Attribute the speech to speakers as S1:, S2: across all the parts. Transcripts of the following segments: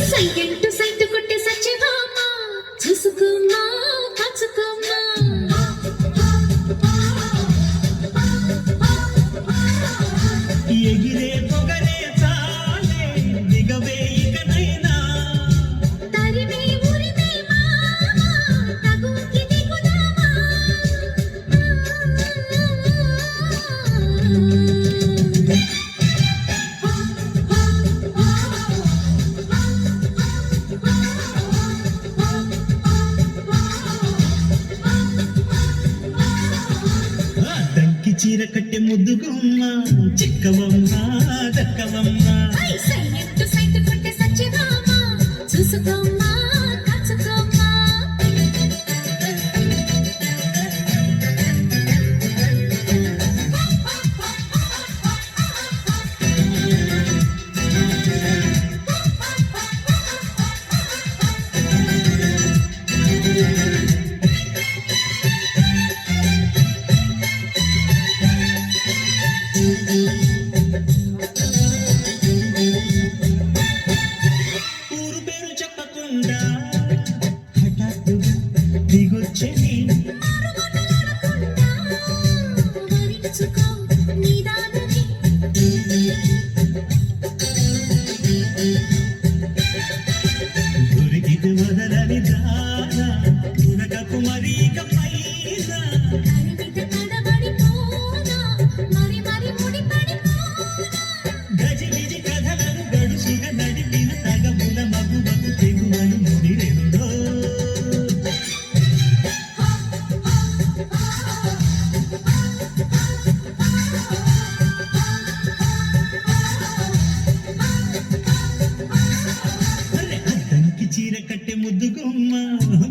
S1: silent site కొట్టే సచ్చిభామ చూసుకోమ్మా కాచుకోమ్మా
S2: ఎగిరే పొగరే చాలే దిగవే ఇకనైనా
S1: తరిమే ఉరిమే మామ తగుకి దిగుదామా
S2: దంకి చీర కట్టె ముద్దుగుమ్మ చిక్కవమ్మ దక్కవమ్మ
S1: సైలెంట్ సైట్ కొట్టే సచ్చిభామ చూసుకోమ్మా కాచుకోమ్మా
S2: ఊరు పేరు చెప్పకుండా హఠాత్తుగా దిగొచ్చే నీ
S1: వరించుకో నీదానని
S2: గురికిది వదలని దాన ఉనకకు మరీక పైన
S1: కరిమిట కడబడిపోనా మరి మరి ముడిపడిపోనా
S2: గజిబిజి కథలను గడుసుగా నడిపిన తగముల మగువకు తెగువను ముడిరెందో అద్దంకి చీర కట్టె ముద్దుగుమ్మ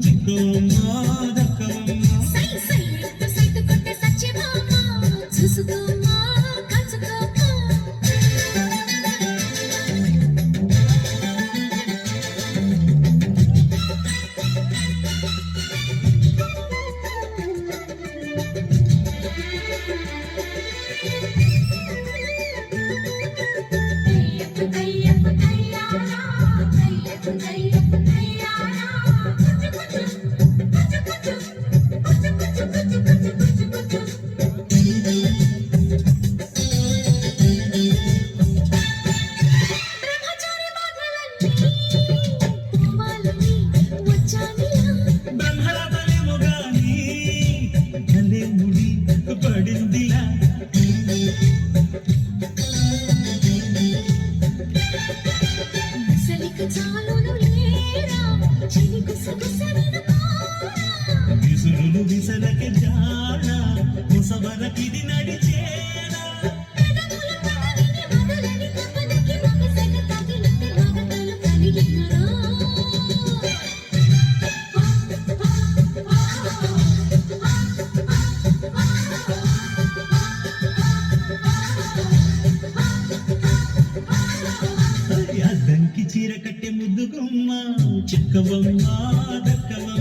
S2: చిక్కవమ్మ దక్కవమ్మ
S1: సైలెంట్ సైట్ కొట్టే సచ్చిభామ చూసుకోమ్మా కాచుకోమ్మా బ్రహ్మచారి బాధలన్నీ పోవాలని వచ్చానిలా
S2: బ్రహ్మల బలెముగాని భలే ముడి పడిందిలా
S1: ముసలిక చాలును లేరా చినికి సొగసరిన కోరా
S2: విసురులు విసలక జాడ ముసవరకిది నడిచేరా
S1: పెదవుల పదవిని మొదలని తపనకి మగసెగ తగిలితే మగతలు కలిగినరా
S2: అద్దంకి చీర కట్టె ముద్దుగుమ్మ చిక్కవమ్మ దక్కవమ్మ